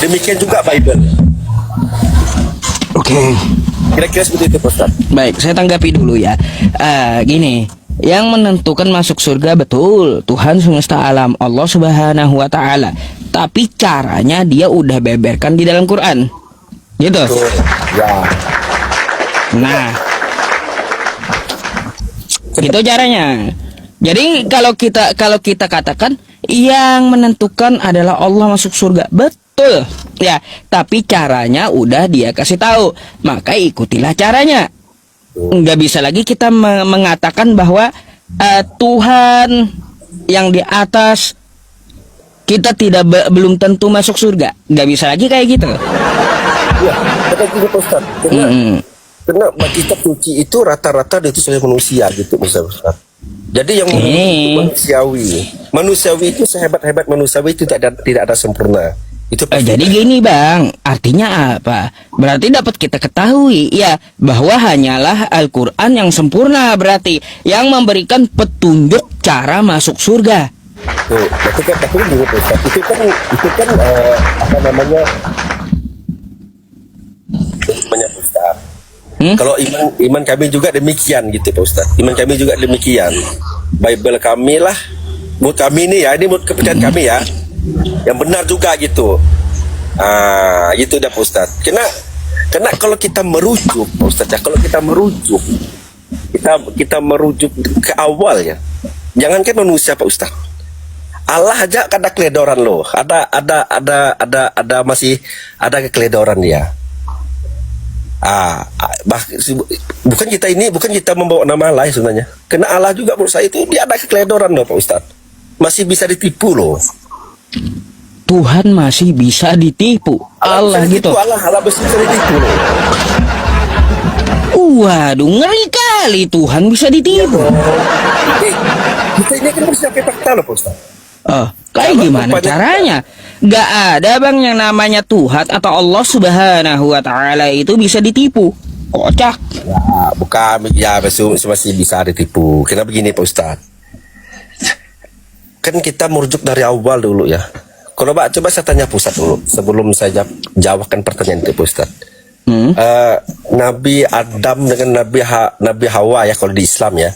demikian juga Bible. Oke. Kira-kira seperti itu Pak Ustaz. Baik, saya tanggapi dulu ya. Gini, yang menentukan masuk surga betul Tuhan semesta alam, Allah Subhanahu wa taala. Tapi caranya dia udah beberkan di dalam Quran. Gitu. Betul. Ya. Nah, itu caranya. Jadi kalau kita katakan yang menentukan adalah Allah masuk surga, betul ya. Tapi caranya udah dia kasih tahu, maka ikutilah caranya. Nggak bisa lagi kita mengatakan bahwa Tuhan yang di atas kita tidak belum tentu masuk surga. Nggak bisa lagi kayak gitu. Ya, kata juga Pak Ustaz. Karena kitab suci itu rata-rata itu oleh manusia gitu Ustaz. Jadi yang manusiawi itu sehebat-hebat manusiawi itu tidak ada sempurna. Itu jadi gini Bang, artinya apa? Berarti dapat kita ketahui ya bahwa hanyalah Al-Quran yang sempurna, berarti yang memberikan petunjuk cara masuk surga. Tuh, tapi gini Ustaz, itu kan apa namanya Ustaz. Kalau iman kami juga demikian gitu Pak Ustaz. Iman kami juga demikian. Bible kami lah, menurut kami ini ya, ini menurut kepercayaan kami ya, yang benar juga gitu. Gitu dah Pak Ustaz. Karena kalau kita merujuk Pak Ustaz ya, kalau kita merujuk ke awal ya. Jangankan manusia Pak Ustaz. Allah aja ada keledoran loh. Masih ada kekeledoran dia. Bukan kita membawa nama Allah sebenarnya. Karena Allah juga menurut saya itu dia ada kekeledoran loh Pak Ustaz. Masih bisa ditipu loh. Tuhan masih bisa ditipu. Allah gitu. Allah bisa ditipu loh. Waduh, ngeri kali Tuhan bisa ditipu. Kita ini kan harus pakai fakta loh Pak Ustaz. Kayak gimana caranya? Gak ada Bang yang namanya Tuhan atau Allah Subhanahu wa taala itu bisa ditipu. Kocak. Ya, bukan ya masih bisa ditipu. Karena begini Pak Ustaz. Kan kita merujuk dari awal dulu ya. Kalau Pak coba saya tanya Pak Ustaz dulu sebelum saya jawabkan pertanyaan itu Pak Ustaz. Nabi Adam dengan Nabi Hawa ya kalau di Islam ya.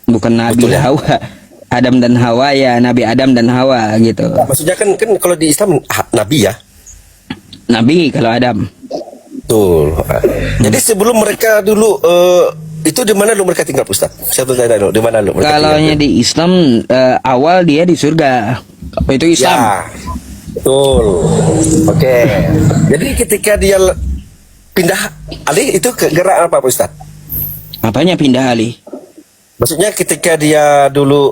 Bukan Nabi Betul, ya? Hawa. Adam dan Hawa ya, Nabi Adam dan Hawa gitu. Nah, maksudnya kan kalau di Islam Nabi ya. Nabi kalau Adam. Betul. Jadi sebelum mereka dulu itu di mana lu mereka tinggal Ustaz? Saya bertanya dulu, di mana lu mereka Kalau tinggal? di Islam awal dia di surga. Itu Islam. Ya, betul. Oke. Jadi ketika dia pindah alih itu ke gerak apa Pak Ustaz? Apanya pindah alih? Maksudnya ketika dia dulu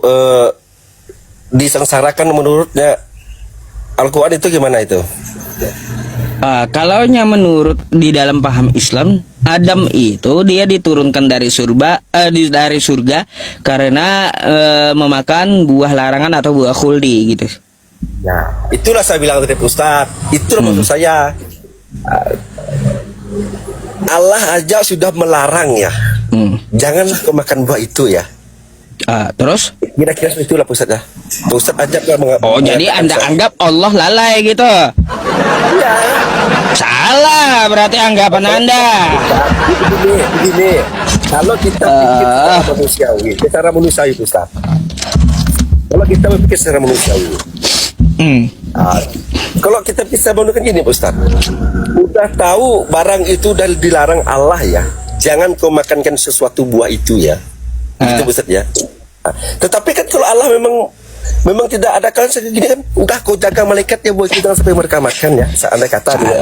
disengsarakan menurutnya Al-Quran itu gimana itu? Kalaunya menurut di dalam paham Islam, Adam itu dia diturunkan dari surga karena memakan buah larangan atau buah khuldi gitu. Ya, itulah saya bilang tadi Ustaz. Itulah maksud saya. Allah aja sudah melarang ya. Janganlah kau makan buah itu ya. Terus? Kira-kira itulah Ustaz ya. Ustaz aja jadi Anda anggap Allah lalai gitu? Iya. Salah berarti anggapan Anda. Begini. Kalau kita pikir secara manusiawi Ustaz. Kalau kita berpikir secara manusiawi. Kalau kita bisa menggunakan gini Ustaz. Udah tahu barang itu dan dilarang Allah ya. Jangan kau makankan sesuatu buah itu ya. Itu Ustaz ya. Tetapi kan kalau Allah memang tidak ada kalian segini kan udah kau jaga malaikat ya buat kita sampai mereka makan ya. Seandainya kata dia.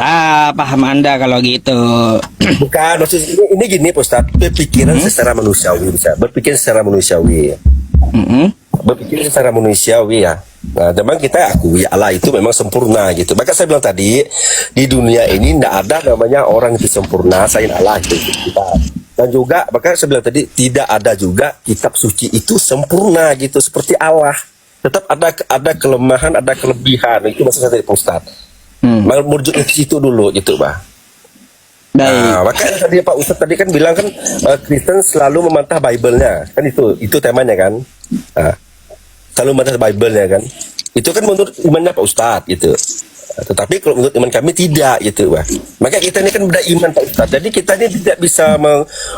Paham Anda kalau gitu. Bukan maksud ini gini Ustaz. Berpikiran secara manusiawi bisa. Berpikir secara manusiawi. Berpikir secara manusiawi ya. Nah, memang kita akui Allah itu memang sempurna gitu. Maka saya bilang tadi di dunia ini tidak ada namanya orang itu sempurna selain Allah itu kita. Dan juga maka saya bilang tadi tidak ada juga kitab suci itu sempurna gitu seperti Allah. Tetap ada kelemahan, ada kelebihan. Itu maksud saya tadi Pak Ustaz. Merujuk ke situ dulu gitu, Pak. Nah, maka tadi Pak Ustaz tadi kan bilang kan Kristen selalu memantah Bible-nya. Kan itu temanya kan. Selalu memantah Bible-nya kan. Itu kan menurut imannya Pak Ustaz gitu. Tetapi kalau menurut iman kami tidak gitu, Pak. Maka kita ini kan beda iman, Pak Ustaz. Jadi kita ini tidak bisa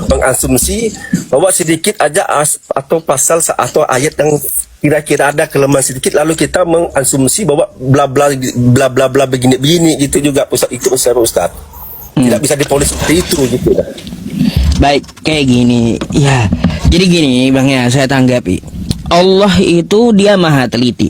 mengasumsi bahwa sedikit aja atau pasal atau ayat yang kira-kira ada kelemahan sedikit lalu kita mengasumsi bahwa bla bla bla bla bla begini gitu juga, Ustaz. Itu Ustaz. Tidak bisa dipolis seperti itu gitu. Baik, kayak gini. Ya, jadi gini Bang ya, saya tanggapi. Allah itu dia maha teliti.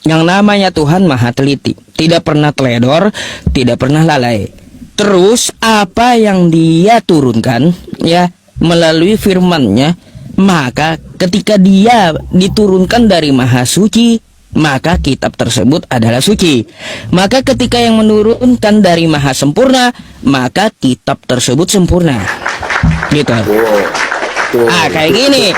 Yang namanya Tuhan maha teliti, tidak pernah teledor, tidak pernah lalai. Terus apa yang dia turunkan ya melalui firman-Nya, maka ketika dia diturunkan dari maha suci, maka kitab tersebut adalah suci. Maka ketika yang menurunkan dari maha sempurna, maka kitab tersebut sempurna. Gitu. Kayak gini.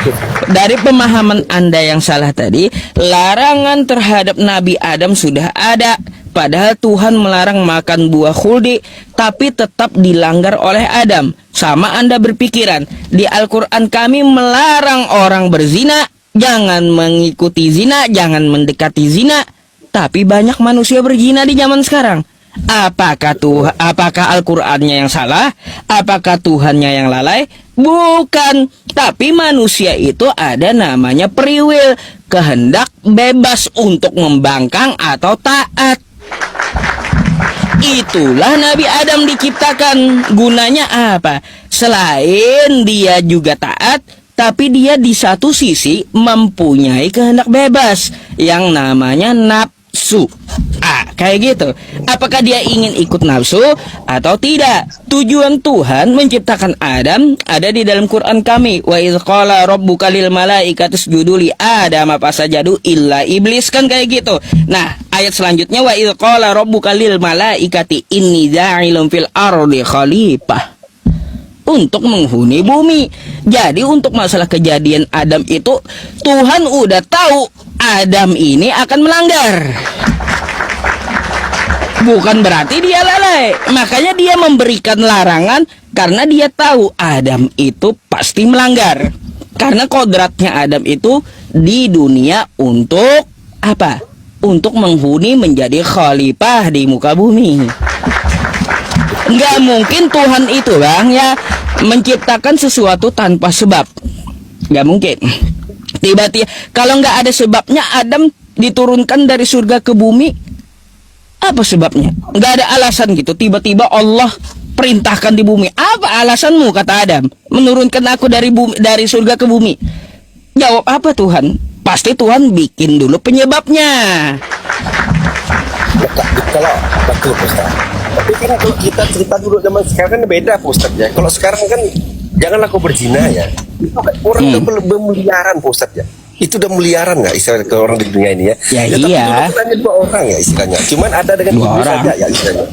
Dari pemahaman Anda yang salah tadi, larangan terhadap Nabi Adam sudah ada. Padahal Tuhan melarang makan buah khuldi, tapi tetap dilanggar oleh Adam. Sama Anda berpikiran, di Al-Quran kami melarang orang berzina, jangan mengikuti zina, jangan mendekati zina. Tapi banyak manusia berzina di zaman sekarang. Apakah Al-Qur'annya yang salah? Apakah Tuhannya yang lalai? Bukan. Tapi manusia itu ada namanya free will, kehendak bebas untuk membangkang atau taat. Itulah Nabi Adam diciptakan. Gunanya apa? Selain dia juga taat, tapi dia di satu sisi mempunyai kehendak bebas yang namanya nafsu. Kayak gitu. Apakah dia ingin ikut nafsu atau tidak? Tujuan Tuhan menciptakan Adam ada di dalam Quran kami. Wa idz qala rabbuka lil malaikati isjudu li Adam fasajadu illa iblis, kan kayak gitu. Nah, ayat selanjutnya wa idz qala rabbuka lil malaikati inni ja'ilun fil ardi khalifah, untuk menghuni bumi. Jadi untuk masalah kejadian Adam itu Tuhan udah tahu Adam ini akan melanggar. Bukan berarti dia lalai. Makanya dia memberikan larangan karena dia tahu Adam itu pasti melanggar. Karena kodratnya Adam itu di dunia untuk apa? Untuk menghuni menjadi khalifah di muka bumi. Nggak mungkin Tuhan itu Bang ya menciptakan sesuatu tanpa sebab. Nggak mungkin. Tiba-tiba kalau nggak ada sebabnya Adam diturunkan dari surga ke bumi, apa sebabnya? Nggak ada alasan gitu. Tiba-tiba Allah perintahkan di bumi. Apa alasanmu, kata Adam, menurunkan aku dari surga ke bumi? Jawab apa Tuhan? Pasti Tuhan bikin dulu penyebabnya. Kalau betul Ustaz. Tapi kan kalau kita cerita dulu zaman sekarang kan beda Ustaz ya. Kalau sekarang kan janganlah kau berzina ya. Itu kan orang udah bermiliaran Ustaz ya. Itu udah miliaran nggak istilahnya ke orang di dunia ini ya? Ya tapi iya. dulu hanya 2 orang ya istilahnya. Cuman ada dengan iblis saja ya istilahnya.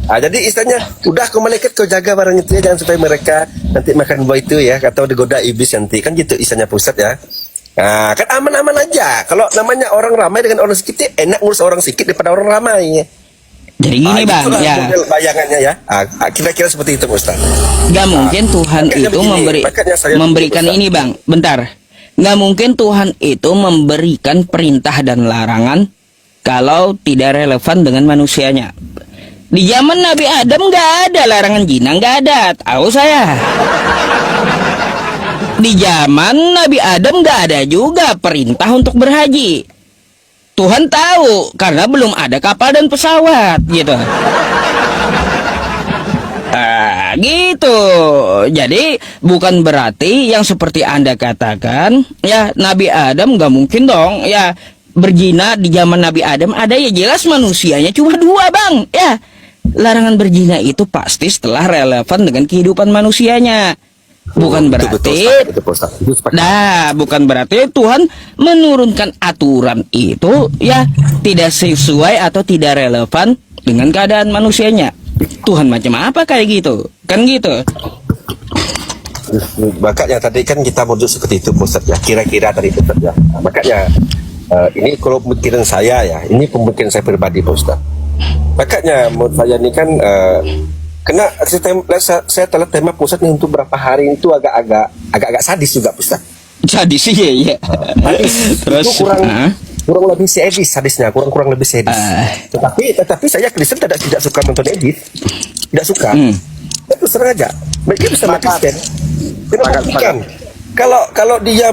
Jadi istilahnya udah kau malaikat kau jaga barang itu ya, jangan sampai mereka nanti makan buah itu ya, atau digoda iblis nanti, kan gitu istilahnya Ustaz ya. Nah, kan aman-aman aja. Kalau namanya orang ramai dengan orang sedikit, enak ngurus orang sedikit daripada orang ramai. Jadi gini Bang, ya. Bayangannya ya. Kira-kira seperti itu Ustaz. Gak mungkin Tuhan itu memberikan ini Bang. Bentar. Nggak mungkin Tuhan itu memberikan perintah dan larangan kalau tidak relevan dengan manusianya. Di zaman Nabi Adam nggak ada larangan zina, nggak ada. Tahu saya. Di zaman Nabi Adam nggak ada juga perintah untuk berhaji. Tuhan tahu karena belum ada kapal dan pesawat gitu. Gitu. Jadi bukan berarti yang seperti Anda katakan ya Nabi Adam nggak mungkin dong ya berzina di zaman Nabi Adam ada, ya jelas manusianya cuma 2 Bang ya. Larangan berzina itu pasti setelah relevan dengan kehidupan manusianya. Bukan berarti bukan berarti Tuhan menurunkan aturan itu ya tidak sesuai atau tidak relevan dengan keadaan manusianya. Tuhan macam apa kayak gitu? Kan gitu. Makanya tadi kan kita menuju seperti itu Ustaz ya. Kira-kira tadi Ustaz ya. Makanya ini kalau pemikiran saya ya, ini pemikiran saya pribadi Ustaz. Makanya menurut saya ini kan kena saya telah tema Ustaz ini untuk berapa hari itu agak sadis juga Ustaz. Sadis sih ya. Sadis. Terus itu kurang kurang lebih sadis hadisnya, kurang lebih sadis. Tetapi saya Kristen tidak suka nonton edit, tidak suka. Itu sengaja. Mereka bisa Kristen. Kenapa bukan? Kalau dia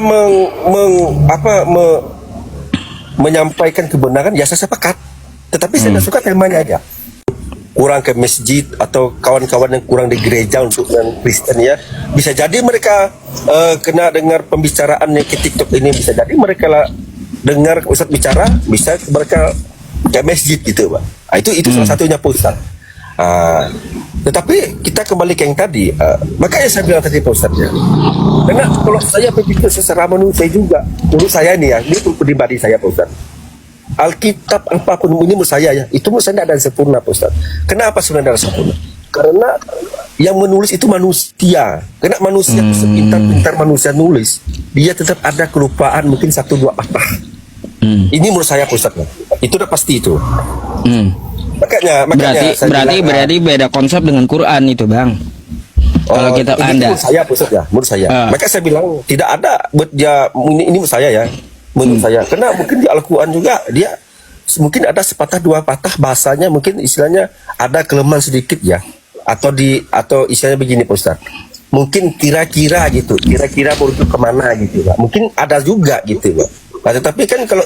menyampaikan kebenaran, ya saya sepakat. Tetapi saya tidak suka temanya aja. Kurang ke masjid atau kawan-kawan yang kurang di gereja untuk yang Kristen ya, bisa jadi mereka kena dengar pembicaraan yang ke TikTok ini, bisa jadi mereka dengar Ustadz bicara, bisa mereka ke masjid gitu Pak. Itu salah satunya Pak Ustadz. Tetapi kita kembali ke yang tadi, makanya saya bilang tadi Pak Ustadz ya, karena kalau saya berpikir secara manusia juga, menurut saya nih ya, ini pribadi saya Pak Ustadz, Alkitab apapun ini menurut saya ya, itu menurut saya tidak ada yang sempurna Pak Ustadz. Kenapa sebenarnya tidak ada sempurna? Karena yang menulis itu manusia. Karena manusia sepintar-pintar manusia nulis, dia tetap ada kelupaan mungkin 1-2 patah. Ini menurut saya Pak Ustadz. Itu udah pasti itu. Makanya berarti beda konsep dengan Quran itu Bang. Kalau kita Anda menurut saya Pak Ustadz ya, menurut saya. Maka saya bilang tidak ada buat dia, ini menurut saya ya. Menurut saya, karena mungkin di Al-Quran juga dia mungkin ada sepatah 2 patah bahasanya, mungkin istilahnya ada kelemahan sedikit ya, atau istilahnya begini Pak Ustadz, mungkin kira-kira gitu, kira-kira merujuk kemana gitu Pak, mungkin ada juga gitu Pak. Nah, tetapi kan kalau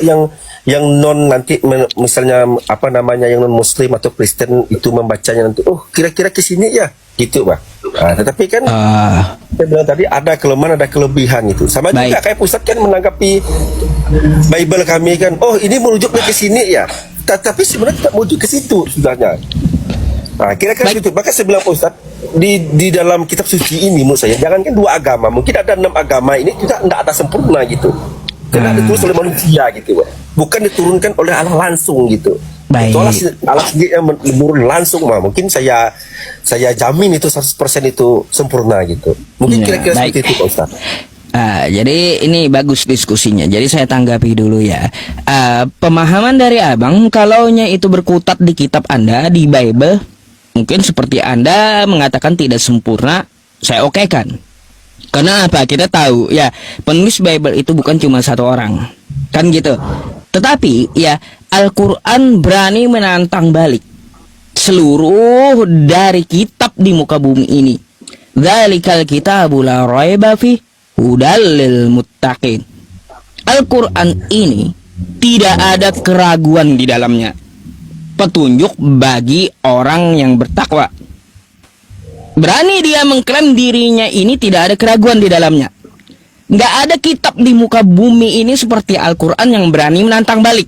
yang non nanti misalnya yang non Muslim atau Kristen itu membacanya nanti, oh kira-kira ke sini ya gitu Pak. Nah, tetapi kan saya bilang tadi ada kelemahan ada kelebihan itu. Sama juga kayak Ustadz kan menanggapi Bible kami kan, oh ini merujuknya ke sini ya, tapi sebenarnya tidak merujuk ke situ sudahnya. Nah kira-kira gitu. Maka saya bilang Ustadz, di dalam kitab suci ini menurut saya, jangankan 2 agama, mungkin ada 6 agama ini juga tidak ada sempurna gitu. Karena ditulis oleh manusia gitu Pak. Bukan diturunkan oleh Allah langsung gitu. Itu Allah sendiri yang menurun langsung mah. Mungkin saya jamin itu 100% itu sempurna gitu. Mungkin kira-kira seperti itu Pak Ustadz. Jadi ini bagus diskusinya. Jadi saya tanggapi dulu ya. Pemahaman dari Abang, kalaunya itu berkutat di kitab Anda, di Bible, mungkin seperti Anda mengatakan tidak sempurna, saya okekan. Karena apa? Kita tahu ya, penulis Bible itu bukan cuma 1 orang, kan gitu. Tetapi ya, Al-Quran berani menantang balik seluruh dari kitab di muka bumi ini. Dzalikal kitabu la raiba fi hudal lil muttaqin. Al-Quran ini tidak ada keraguan di dalamnya, petunjuk bagi orang yang bertakwa. Berani dia mengklaim dirinya ini tidak ada keraguan di dalamnya. Nggak ada kitab di muka bumi ini seperti Al-Quran yang berani menantang balik,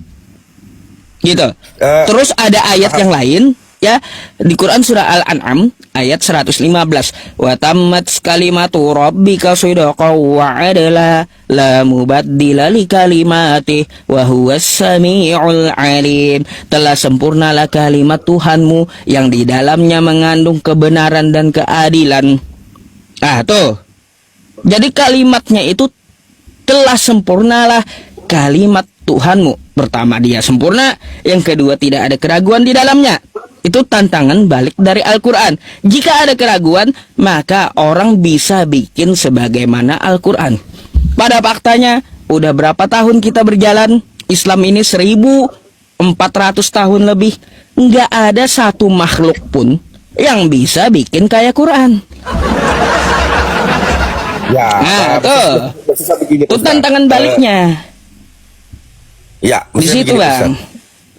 gitu. Terus ada ayat yang lain ya, di Quran surah Al-An'am ayat 115, wa tammat kalimatu rabbika shidqan wa adla la mubaddila li kalimati wa huwas samiul alim. Telah sempurnalah kalimat Tuhanmu yang di dalamnya mengandung kebenaran dan keadilan. Tuh. Jadi kalimatnya itu telah sempurnalah kalimat Tuhanmu. Pertama dia sempurna, yang kedua tidak ada keraguan di dalamnya. Itu tantangan balik dari Al-Quran. Jika ada keraguan, maka orang bisa bikin sebagaimana Al-Quran. Pada faktanya, udah berapa tahun kita berjalan, Islam ini 1400 tahun lebih, nggak ada satu makhluk pun yang bisa bikin kayak Quran. Ya, tuh. Itu tantangan baliknya. Ya, di situ Bang.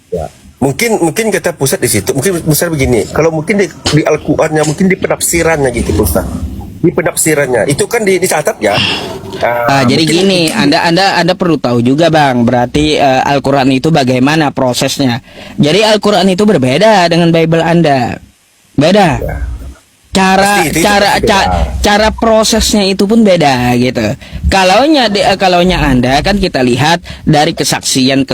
Ya. Mungkin kita pusat di situ. Mungkin besar begini. Kalau mungkin di Al-Qur'annya, mungkin di penafsirannya gitu Ustaz. Di penafsirannya itu kan dicatat ya. Jadi gini, Anda perlu tahu juga Bang. Berarti Al-Qur'an itu bagaimana prosesnya. Jadi Al-Qur'an itu berbeda dengan Bible Anda. Beda. Ya. Cara prosesnya itu pun beda gitu. Kalaunya Anda kan kita lihat dari kesaksian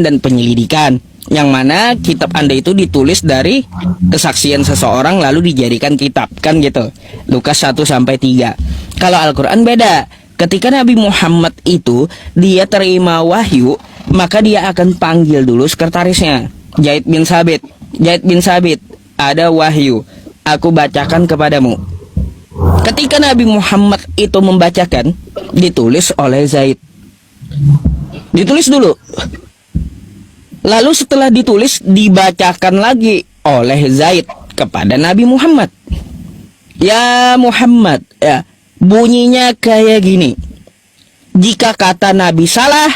dan penyelidikan, yang mana kitab Anda itu ditulis dari kesaksian seseorang lalu dijadikan kitab, kan gitu. Lukas 1-3. Kalau Al-Qur'an beda. Ketika Nabi Muhammad itu dia terima wahyu, maka dia akan panggil dulu sekretarisnya, Zaid bin Sabit, ada wahyu, aku bacakan kepadamu. Ketika Nabi Muhammad itu membacakan, ditulis oleh Zaid. Ditulis dulu. Lalu setelah ditulis dibacakan lagi oleh Zaid kepada Nabi Muhammad. Ya Muhammad, ya, bunyinya kayak gini. Jika kata Nabi salah,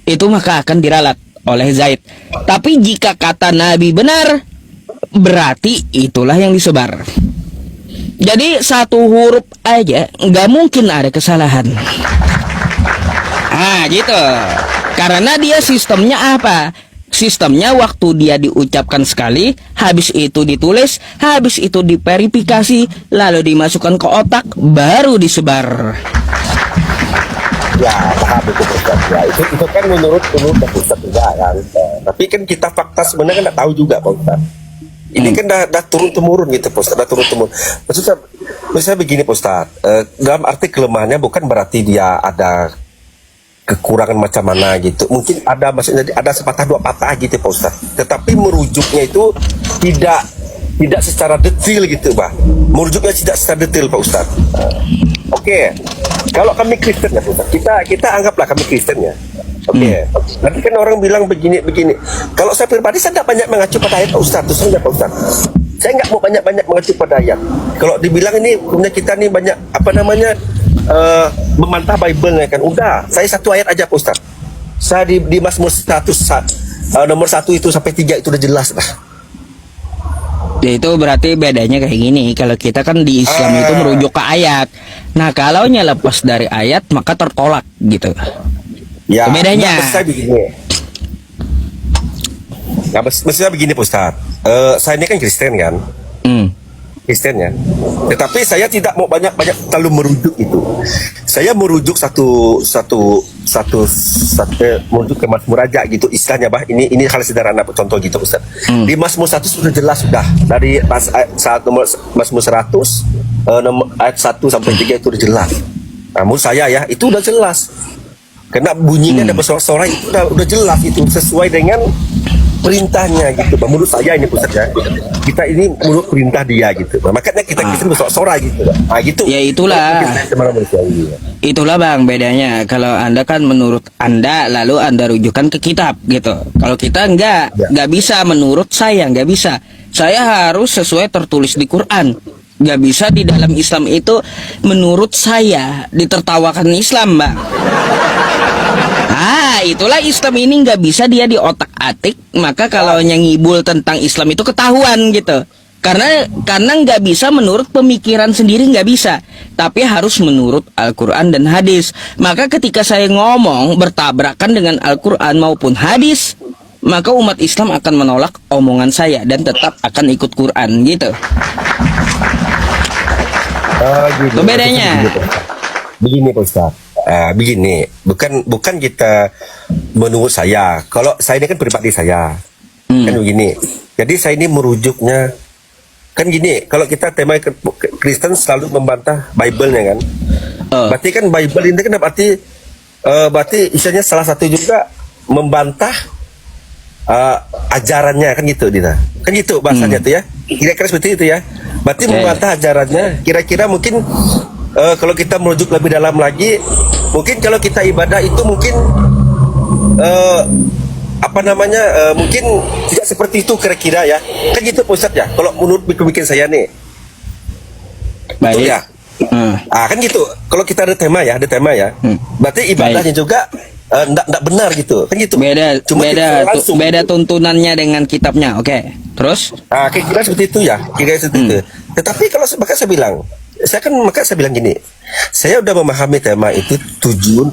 itu maka akan diralat oleh Zaid. Tapi jika kata Nabi benar, berarti itulah yang disebar. Jadi satu huruf aja nggak mungkin ada kesalahan. Ah gitu. Karena dia sistemnya apa? Sistemnya waktu dia diucapkan sekali, habis itu ditulis, habis itu diverifikasi, lalu dimasukkan ke otak, baru disebar. Ya, paham itu Ustaz. Ya, itu kan menurut Pak Ustaz juga kan. Tapi kan kita fakta sebenarnya kan nggak tahu juga Pak Ustaz. Ini kan dah turun temurun gitu Pak Ustaz, dah turun temurun. Maksudnya begini Pak Ustaz, dalam arti kelemahannya bukan berarti dia ada kekurangan macam mana gitu. Mungkin ada, maksudnya ada sepatah dua patah gitu Pak Ustaz. Tetapi merujuknya itu tidak secara detail gitu Pak. Merujuknya tidak secara detail Pak Ustaz. Oke. Kalau kami Kristen ya Pak Ustaz, kita anggaplah kami Kristen ya. Oke. Nanti kan orang bilang begini. Kalau saya pribadi saya tidak banyak mengacu pada ayat Pak Ustaz. Terus saja Pak Ustaz. Saya nggak mau banyak mengacu pada ayat. Kalau dibilang ini punya kita nih banyak membantah Bible ya kan. Udah, saya satu ayat aja Pak Ustaz. Saya di Mazmur 100 nomor 1 itu sampai 3 itu udah jelas lah. Ya, itu berarti bedanya kayak gini. Kalau kita kan di Islam itu merujuk ke ayat. Nah, kalau lepas dari ayat maka tertolak gitu. Ya, bedanya. Saya begini. Nah, maksudnya begini Pak Ustaz. Saya ini kan Kristen kan. Kristen ya. Tetapi saya tidak mau banyak terlalu merujuk itu. Saya merujuk satu merujuk ke Mazmur aja gitu istilahnya bah. Ini hal sederhana contoh gitu Ustaz. Di Mazmur 1 sudah jelas sudah dari saat nomor Mazmur 100 nomor ayat 1 sampai 3 itu udah jelas. Namun saya ya itu udah jelas. Karena bunyinya ada bersorak-sorai itu udah jelas itu sesuai dengan perintahnya gitu. Menurut saya ini Ustaz ya. Kita ini menurut perintah dia gitu. Makanya kita bersorak-sorai gitu. Nah gitu. Ya itulah. Itulah Bang bedanya. Kalau Anda kan menurut Anda lalu Anda rujukan ke kitab gitu. Kalau kita nggak bisa menurut saya nggak bisa. Saya harus sesuai tertulis di Quran. Nggak bisa di dalam Islam itu menurut saya ditertawakan Islam Bang. Itulah Islam ini nggak bisa dia di otak-atik. Maka kalau ngibul tentang Islam itu ketahuan gitu. Karena nggak bisa menurut pemikiran sendiri nggak bisa. Tapi harus menurut Al-Quran dan hadis. Maka ketika saya ngomong bertabrakan dengan Al-Quran maupun hadis, maka umat Islam akan menolak omongan saya dan tetap akan ikut Quran gitu. Itu bedanya. Begini Pak Ustaz. Begini, bukan kita menurut saya. Kalau saya ini kan pribadi saya, kan begini. Jadi saya ini merujuknya kan gini. Kalau kita tema Kristen selalu membantah Bible-nya kan. Berarti kan Bible ini kan berarti istilahnya salah satu juga membantah ajarannya kan gitu, Dina. Kan gitu bahasanya tuh ya. Kira-kira seperti itu ya. Berarti membantah ajarannya. Kira-kira mungkin kalau kita merujuk lebih dalam lagi, mungkin kalau kita ibadah itu mungkin mungkin tidak seperti itu kira-kira ya. Kan gitu Pak Ustadz ya. Kalau menurut bikin saya nih. Baik. Ya. Kan gitu. Kalau kita ada tema ya. Berarti ibadahnya juga enggak benar gitu. Kan gitu. Beda tuntunannya dengan kitabnya. Oke. Terus? Kira-kira seperti itu ya. Kira-kira seperti itu. Tetapi kalau maka saya bilang gini, saya udah memahami tema itu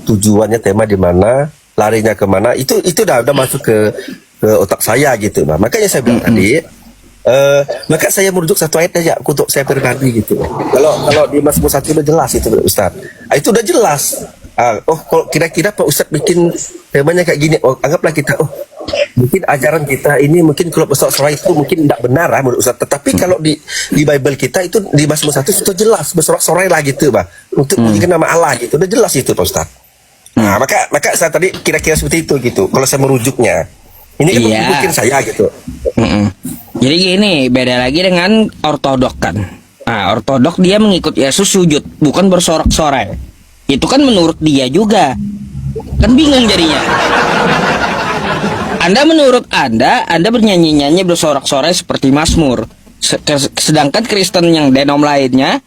tujuannya tema di mana, larinya kemana, itu udah masuk ke otak saya gitu. Makanya saya bilang tadi, maka saya merujuk satu ayat aja untuk saya pribadi gitu. Kalau di Mazmur 1 udah jelas itu Ustaz. Itu udah jelas. Kalau kira-kira Pak Ustaz bikin temanya kayak gini, anggaplah kita, mungkin ajaran kita ini mungkin kalau bersorak-sorai itu mungkin tidak benar menurut Ustaz. Tetapi kalau di Bible kita itu di Mazmur 1 itu jelas bersorak-sorai lah gitu, Pak. Untuk mengingat nama Allah gitu. Udah jelas itu Pak Ustaz. Nah, maka saya tadi kira-kira seperti itu gitu. Kalau saya merujuknya. Ini kan mungkin saya gitu. Jadi gini, beda lagi dengan ortodok kan. Ortodok dia mengikut Yesus sujud, bukan bersorak-sorai. Itu kan menurut dia juga. Kan bingung jadinya. Anda menurut Anda bernyanyi-nyanyi bersorak-sorai seperti Mazmur. Sedangkan Kristen yang denom lainnya,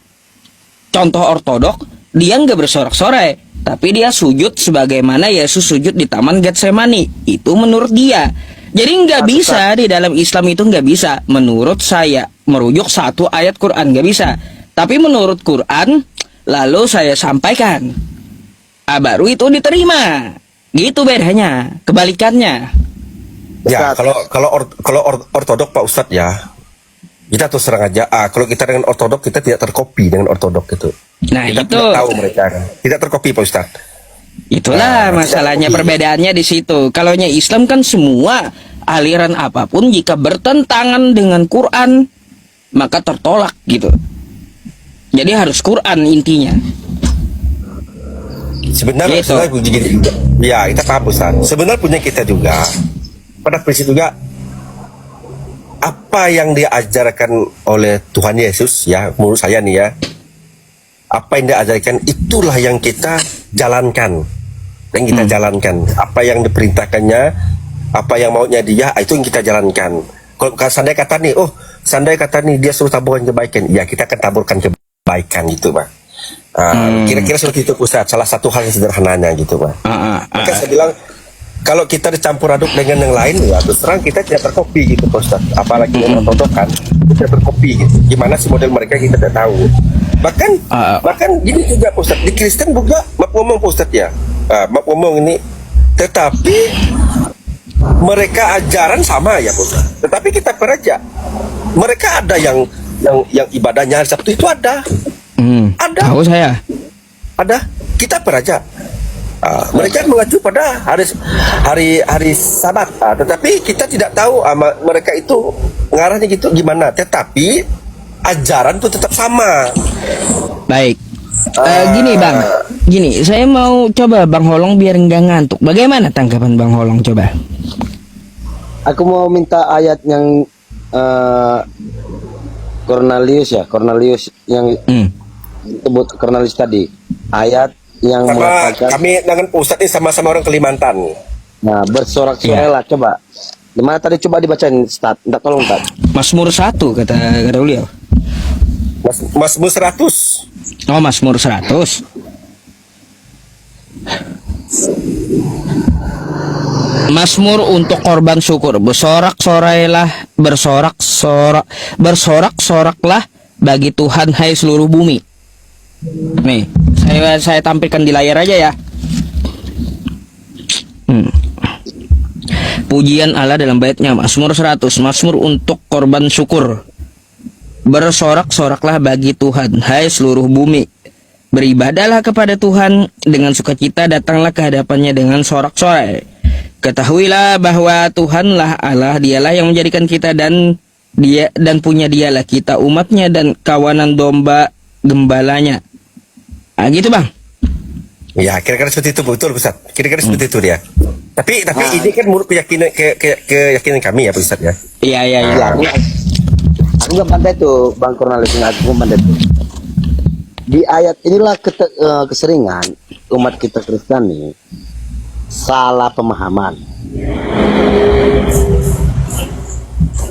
contoh ortodok, dia nggak bersorak-sorai, tapi dia sujud sebagaimana Yesus sujud di Taman Getsemani. Itu menurut dia. Jadi nggak bisa di dalam Islam itu nggak bisa. Menurut saya merujuk satu ayat Quran nggak bisa. Tapi menurut Quran, lalu saya sampaikan, baru itu diterima. Gitu bedanya, kebalikannya. Ya, kalau ortodok Pak Ustadz ya, kita terus terang aja. Kalau kita dengan ortodok kita tidak terkopi dengan ortodok itu. Nah Kita itu, tidak tahu mereka kan. Tidak terkopi Pak Ustadz. itulah masalahnya, perbedaannya di situ. Kalaunya Islam kan semua aliran apapun jika bertentangan dengan Quran maka tertolak gitu. Jadi harus Quran intinya. Sebenarnya Gitu. begini, ya kita paham Ustadz. Sebenarnya punya kita juga, pada prinsip juga apa yang diajarkan oleh Tuhan Yesus ya, menurut saya nih ya, apa yang diajarkan itulah yang kita jalankan, apa yang diperintahkannya, apa yang maunya dia, itu yang kita jalankan. Kalau seandainya kata nih dia suruh taburkan kebaikan, ya kita akan taburkan kebaikan gitu Pak. Kira-kira seperti itu Ustaz, salah satu hal yang sederhananya gitu Pak. Maka saya bilang kalau kita dicampur aduk dengan yang lain ya terus terang kita tidak terkopi gitu Pak Ustaz. Apalagi dengan ortodok kan kita terkopi gitu. Gimana sih model mereka kita tidak tahu. Bahkan gini juga Pak Ustaz, di Kristen juga maaf ngomong Pak Ustaz ya. Maaf ngomong ini, tetapi mereka ajaran sama ya Pak Ustaz. Tetapi kita peraja. Mereka ada yang ibadahnya hari Sabtu itu ada. Ada. Tahu saya. Ada. Kita peraja. Mereka mengacu pada hari Sabat, tetapi kita tidak tahu mereka itu ngarahnya gitu gimana. Tetapi ajaran itu tetap sama. Baik. Gini Bang, saya mau coba Bang Holong biar nggak ngantuk. Bagaimana tanggapan Bang Holong coba? Aku mau minta ayat yang Cornelius yang sebut Cornelius tadi. Ayat yang Sama mengatakan, kami dengan Pak Ustadz ini sama-sama orang Kalimantan. nah bersorak-sorailah coba. Dimana tadi coba dibacain Ustaz? Minta tolong Ustaz. Mazmur 1 kata beliau. Mazmur 100. Oh, Mazmur 100. Mazmur untuk korban syukur. Bersorak-soraklah bagi Tuhan hai seluruh bumi. Nih, saya tampilkan di layar aja ya. Pujian Allah dalam baitnya Mazmur 100, Mazmur untuk korban syukur. Bersorak-soraklah bagi Tuhan hai seluruh bumi. Beribadahlah kepada Tuhan dengan sukacita, datanglah ke hadapannya dengan sorak-sorai. Ketahuilah bahwa Tuhanlah Allah, dialah yang menjadikan kita dan punya dialah kita umatnya dan kawanan domba gembalanya. Gitu Bang. Ya, kira-kira seperti itu betul Ustaz. Kira-kira seperti itu dia. Tapi ini kan menurut keyakinan kami ya Pak Ustaz ya. Iya. Aku nggak pandai tuh Bang Cornelius, aku nggak pandai tuh. Di ayat inilah keseringan umat kita Kristen nih salah pemahaman.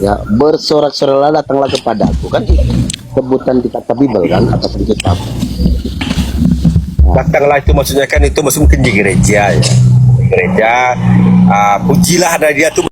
Ya, bersorak-sorailah datanglah kepadaku, kan sebutan di kata Bible kan atau di kitab. Datanglah itu maksudnya kan itu mungkin di gereja ya. Di gereja pujilah ada dia tuh